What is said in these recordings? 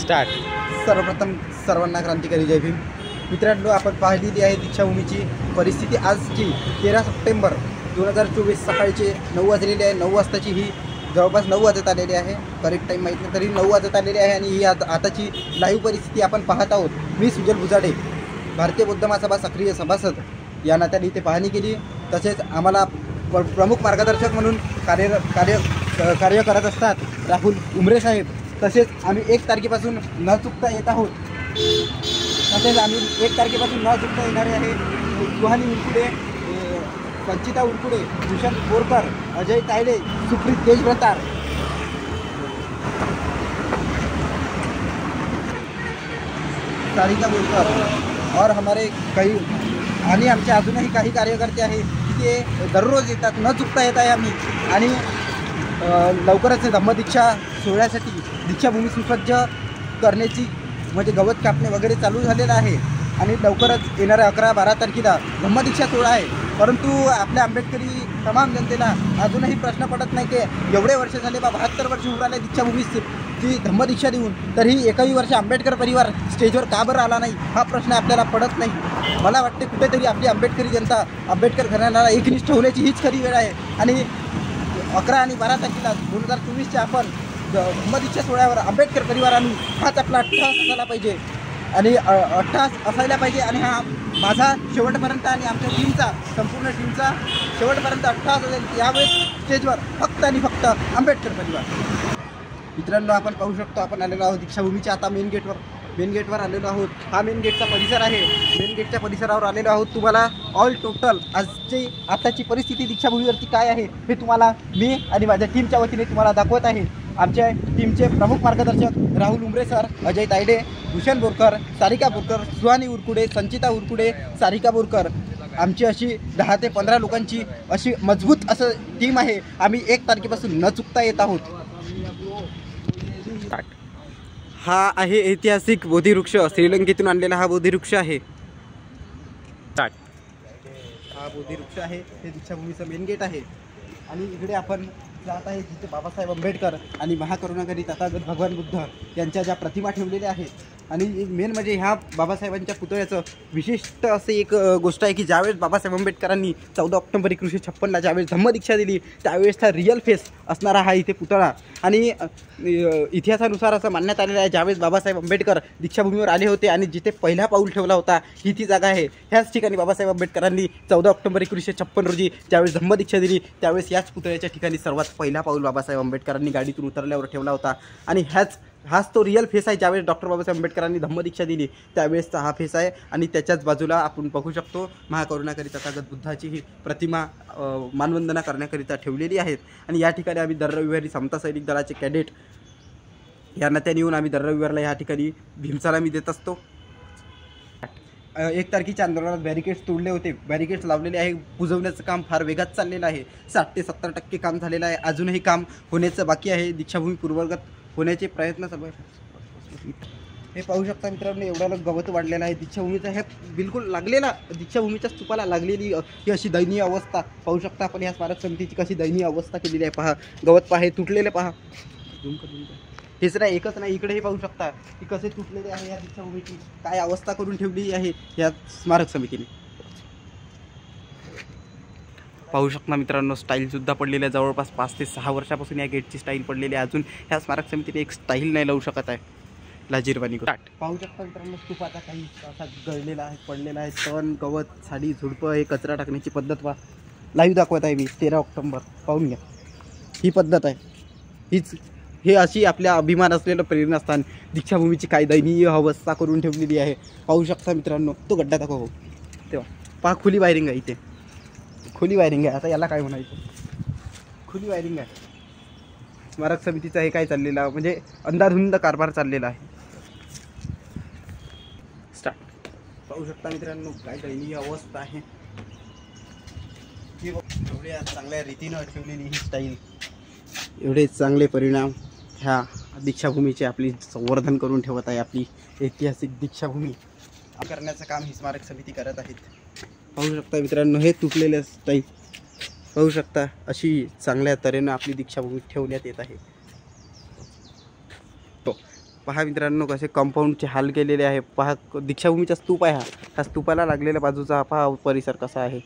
Start. सर्वप्रथम सर्वांना क्रांतिकारी जय भीम. मित्रांनो, आपण पाहिलेली आहे दीक्षाभूमीची परिस्थिती. आजची 13 सप्टेंबर 2024 सकाळचे 9 वाजलेले आहे. 9 वाजताची ही जवळपास 9 वाजत आलेली आहे. करेक्ट टाईम माहीत नाही, तरी 9 वाजत आलेली आहे. आणि ही आताची लाईव्ह परिस्थिती आपण पाहत आहोत. मी सुजल भुजाडे, भारतीय बौद्ध महासभा सक्रिय सभासद या नात्याने इथे पाहणी केली. तसेच आम्हाला प्रमुख मार्गदर्शक म्हणून कार्य करत असतात राहुल उमरे साहेब. तसेच आम्ही 1 तारखेपासून न चुकता येत आहोत. तसेच आम्ही 1 तारखेपासून न चुकता येणारे आहे सुहानी उरकुडे, संचिता उरकुडे, भूषण बोरकर, अजय तायडे, सुप्रीत देशभ्रतार, सारिका बोरकर और हमारे काही आणि आमचे अजूनही काही कार्यकर्ते आहे की ते दररोज येतात. न चुकता येत आहे आम्ही. आणि लवकरच धम्मदीक्षा सोहळ्यासाठी दीक्षाभूमी सुसज्ज करण्याची म्हणजे गवत कापणे वगैरे चालू झालेलं आहे. आणि लवकरच येणाऱ्या 11-12 तारखेला धम्मदीक्षा सोहळा आहे. परंतु आपल्या आंबेडकरी तमाम जनतेला अजूनही प्रश्न पडत नाही की एवढे वर्ष झाले 72 वर्ष होऊन राहिले दीक्षाभूमीची धम्मदीक्षा देऊन, तरीही एकही वर्ष आंबेडकर परिवार स्टेजवर का बरं आला नाही हा प्रश्न आपल्याला पडत नाही. मला वाटते कुठेतरी आपली आंबेडकरी जनता आंबेडकर घराण्याला एकनिष्ठ होण्याची हीच खरी वेळ आहे. आणि 11 आणि 12 तारखेला 2024च्या आपण धम्मदीक्षा सोहळ्यावर आंबेडकर परिवारांनी हाच आपला अट्टहास असायला पाहिजे आणि अट्टहास असायला पाहिजे. आणि हा माझा शेवटपर्यंत आणि आमच्या टीमचा, संपूर्ण टीमचा शेवटपर्यंत अट्टहास असेल. यावेळेस स्टेजवर फक्त आणि फक्त आंबेडकर परिवार. मित्रांनो, आपण पाहू शकतो आपण आलेलो आहोत दीक्षाभूमीच्या आता मेन गेटवर आलेलो आहोत. हा मेन गेटचा परिसर आहे. मेन गेटच्या परिसरावर आलेलो आहोत. तुम्हाला ऑल टोटल आताची परिस्थिती दीक्षाभूमीवरती काय आहे हे तुम्हाला मी आणि माझ्या टीमच्या वतीने तुम्हाला दाखवत आहे. आमच्या टीमचे प्रमुख मार्गदर्शक राहुल उमरे सर, अजय तायडे, भूषण बोरकर, सारिका बोरकर, सुहानी उरकुडे, संचिता उरकुडे, सारिका बोरकर, आमची अशी 10 ते 15 लोकांची अशी मजबूत असं टीम आहे. आम्ही 1 तारखेपासून न चुकता येत आहोत. हा आहे ऐतिहासिक बोधिवृक्ष. श्रीलंकेतून आणलेला हा बोधिवृक्ष आहे. हा बोधिवृक्ष आहे. हे दीक्षाभूमीचं मेन गेट आहे. आणि इकडे आपण जात आहे जिथे बाबासाहेब आंबेडकर आणि महाकरुणाकरी तथागत भगवान बुद्ध यांच्या ज्या प्रतिमा ठेवलेल्या आहेत. आणि मेन म्हणजे ह्या बाबासाहेबांच्या पुतळ्याचं विशिष्ट असे एक गोष्ट आहे की ज्यावेळेस बाबासाहेब आंबेडकरांनी 14 ऑक्टोबर 1956ला ज्यावेळेस धम्मदीक्षा दिली त्यावेळेसचा रिअल फेस असणारा हा इथे पुतळा. आणि इतिहासानुसार असं मानण्यात आलेलं आहे ज्यावेळेस बाबासाहेब आंबेडकर दीक्षाभूमीवर आले होते आणि जिथे पहिला पाऊल ठेवला होता ही ती जागा आहे. ह्याच ठिकाणी बाबासाहेब आंबेडकरांनी 14 ऑक्टोबर 1956 रोजी ज्यावेळेस धम्मदीक्षा दिली त्यावेळेस याच पुतळ्याच्या ठिकाणी सर्वात पहिला पाऊल बाबासाहेब आंबेडकरांनी गाडीतून उतरल्यावर ठेवला होता. आणि हाच तो रिअल फेस आहे. ज्यावेळेस डॉक्टर बाबासाहेब आंबेडकरांनी धम्मदीक्षा दिली त्यावेळेसचा हा फेस आहे. आणि त्याच्याच बाजूला आपण बघू शकतो महाकरुणाकरी तथागत बुद्धाची ही प्रतिमा मानवंदना करण्याकरिता ठेवलेली आहेत. आणि या ठिकाणी आम्ही दर रविवारी समता सैनिक दलाचे कॅडेट या नात्याने येऊन आम्ही दर रविवारला या ठिकाणी भीमसलामी देत असतो. 1 तारखेच्या आंदोलनात बॅरिकेड्स तोडले होते, बॅरिकेड्स लावलेले आहे. बुजवण्याचं काम फार वेगात चाललेलं आहे. 60 ते 70% काम झालेलं आहे. अजूनही काम होण्याचं बाकी आहे. दीक्षाभूमी पूर्वगत होण्याचे प्रयत्न चालू आहे. हे पाहू शकता मित्रांनो, एवढ्याला गवत वाढलेलं आहे. दीक्षाभूमीचा हे बिलकुल लागलेला दीक्षाभूमीच्या स्तूपाला लागलेली ही अशी दयनीय अवस्था पाहू शकता आपण. या स्मारक समितीची कशी दयनीय अवस्था केलेली आहे पहा. गवत पहा, हे तुटलेले पहा. हेच नाही, एकच नाही, इकडेही पाहू शकता की कसे तुटलेले आहे. या दीक्षाभूमीची काय अवस्था करून ठेवली आहे या स्मारक समितीने. पाहू शकता मित्रांनो, स्टाईलसुद्धा पडलेली आहे. जवळपास 5 ते 6 वर्षापासून या गेटची स्टाईल पडलेली आहे. अजून ह्या स्मारक समितीने एक स्टाईल नाही लावू शकत आहे. लाजीरवाणी पाहू शकता मित्रांनो, स्तूपाचा काही असा गळलेला आहे, पडलेला आहे. तण, गवत, साडी, झुडपं, हे कचरा टाकण्याची पद्धत पहा. लाईव्ह दाखवत आहे मी 13 ऑक्टोबर. पाहून घ्या, ही पद्धत आहे. हे अशी आपल्या अभिमान असलेलं प्रेरणास्थान दीक्षाभूमीची काय दयनीय अवस्था करून ठेवलेली आहे. पाहू शकता मित्रांनो, तो गड्डा दाखव तेव्हा पहा. खुली वायरिंग आहे इथे, खुली वायरिंग आहे. आता याला काय म्हणायचं, खुली वायरिंग आहे. स्मारक समितीचं हे काय चाललेलं म्हणजे अंधाधुंद कारभार चाललेला आहे. स्टार्ट. पाहू शकता मित्रांनो, काय दयनीय अवस्था आहे. एवढ्या चांगल्या रीतीनं ठेवलेली ही स्टाईल, एवढे चांगले परिणाम ह्या दीक्षाभूमीचे आपली संवर्धन करून ठेवत आहे. आपली ऐतिहासिक दीक्षाभूमी करण्याचं काम ही स्मारक समिती करत आहेत. पाहू शकता मित्रांनो, हे तुटलेले स्टाईल पाहू शकता. अशी चांगल्या तऱ्हेनं आपली दीक्षाभूमी ठेवण्यात येत आहे. पहा मित्रांनो कसे कंपाऊंडचे हाल केलेले आहे. पहा दीक्षाभूमीचा स्तूप आहे हा स्तूपाला लागलेल्या बाजूचा हा पहा परिसर कसा आहे.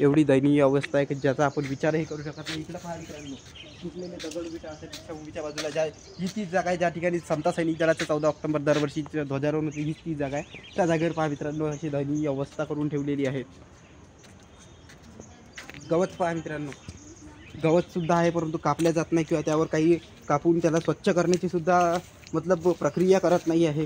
एवढी दयनीय अवस्था आहे की ज्याचा आपण विचारही करू शकत नाही. इकडे पहा मित्रांनो तुटलेले दगडविटा असे दीक्षाभूमीच्या बाजूला ज्या ही तीच जागा आहे ज्या ठिकाणी समता सैनिक दलाचं 14 ऑक्टोबर दरवर्षी ध्वजारोहण होती. हीच ती जागा आहे. त्या जागेवर पहा मित्रांनो अशी दयनीय अवस्था करून ठेवलेली आहे. गवत पहा मित्रांनो गवतसुद्धा आहे परंतु कापल्या जात नाही किंवा त्यावर काही कापून त्याला स्वच्छ करण्याची सुद्धा मतलब प्रक्रिया करत नाही आहे.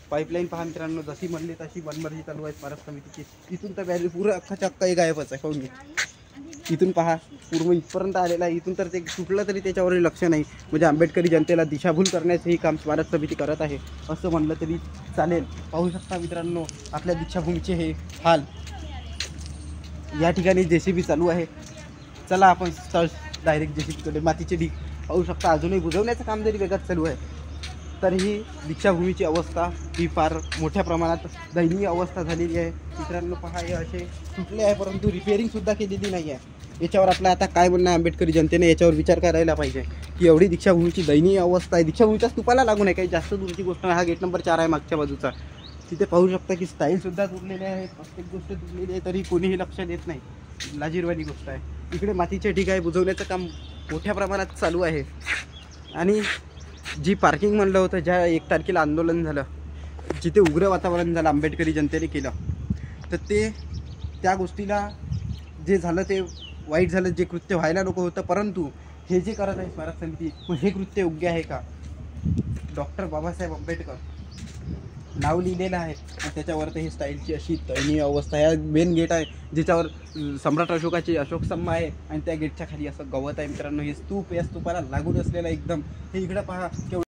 पाईपलाईन पहा मित्रांनो जशी म्हणली तशी बनमर्जी चालू आहे स्मारक समितीची. इथून तर व्हॅल्यू पुरं अख्खाच्या अख्खा गायबच आहे. पाहून घे इथून पहा पूर्ण इथपर्यंत आलेला आहे. इथून तर ते सुटलं तरी त्याच्यावरही लक्ष नाही. म्हणजे आंबेडकरी जनतेला दिशाभूल करण्याचं हे काम स्मारक समिती करत आहे असं म्हणलं तरी चालेल. पाहू शकता मित्रांनो आपल्या दीक्षाभूमीचे हे हाल. या ठिकाणी JCB चालू आहे. चला आपण डायरेक्ट JCBकडे. मातीचे ढीग पाहू शकता अजूनही बुजवण्याचं काम जरी वेगात चालू आहे तरीही दीक्षाभूमीची अवस्था ही फार मोठ्या प्रमाणात दयनीय अवस्था झालेली आहे. मित्रांनो पहा हे असे तुटले आहे परंतु रिपेअरिंगसुद्धा केलेली नाही आहे. याच्यावर आपलं आता काय म्हणणं आहे आंबेडकरी जनतेने याच्यावर विचार करायला पाहिजे की एवढी दीक्षाभूमीची दयनीय अवस्था आहे. दीक्षाभूमीच्या स्तूपाला लागून आहे काही जास्त दूरची गोष्ट नाही. हा गेट नंबर 4 आहे मागच्या बाजूचा. तिथे पाहू शकता की स्टाईलसुद्धा तुटलेले आहे. प्रत्येक गोष्ट तुटलेली आहे तरी कोणीही लक्ष देत नाही. लाजिरवाणी गोष्ट आहे. इकडे मातीचे ढीग आहे बुजवण्याचं काम मोठ्या प्रमाणात चालू आहे. आणि जी पार्किंग म्हणलं होतं ज्या 1 तारखेला आंदोलन झालं जिथे उग्र वातावरण झालं आंबेडकरी जनतेने केलं तर ते त्या गोष्टीला जे झालं ते वाईट झालं. जे कृत्य व्हायला नको होतं परंतु हे जे करत आहे स्मारक समिती मग हे कृत्य योग्य आहे का? डॉक्टर बाबासाहेब आंबेडकर नाव लिहिलेलं आहे आणि त्याच्यावर तर ही स्टाईलची अशी दयनीय अवस्था आहे. मेन गेट आहे ज्याच्यावर सम्राट अशोकाची अशोक स्तंभ आहे आणि त्या गेटच्या खाली असं गवत आहे मित्रांनो. हे स्तूप या स्तूपाला लागून असलेलं एकदम. हे इकडं पहा केवढं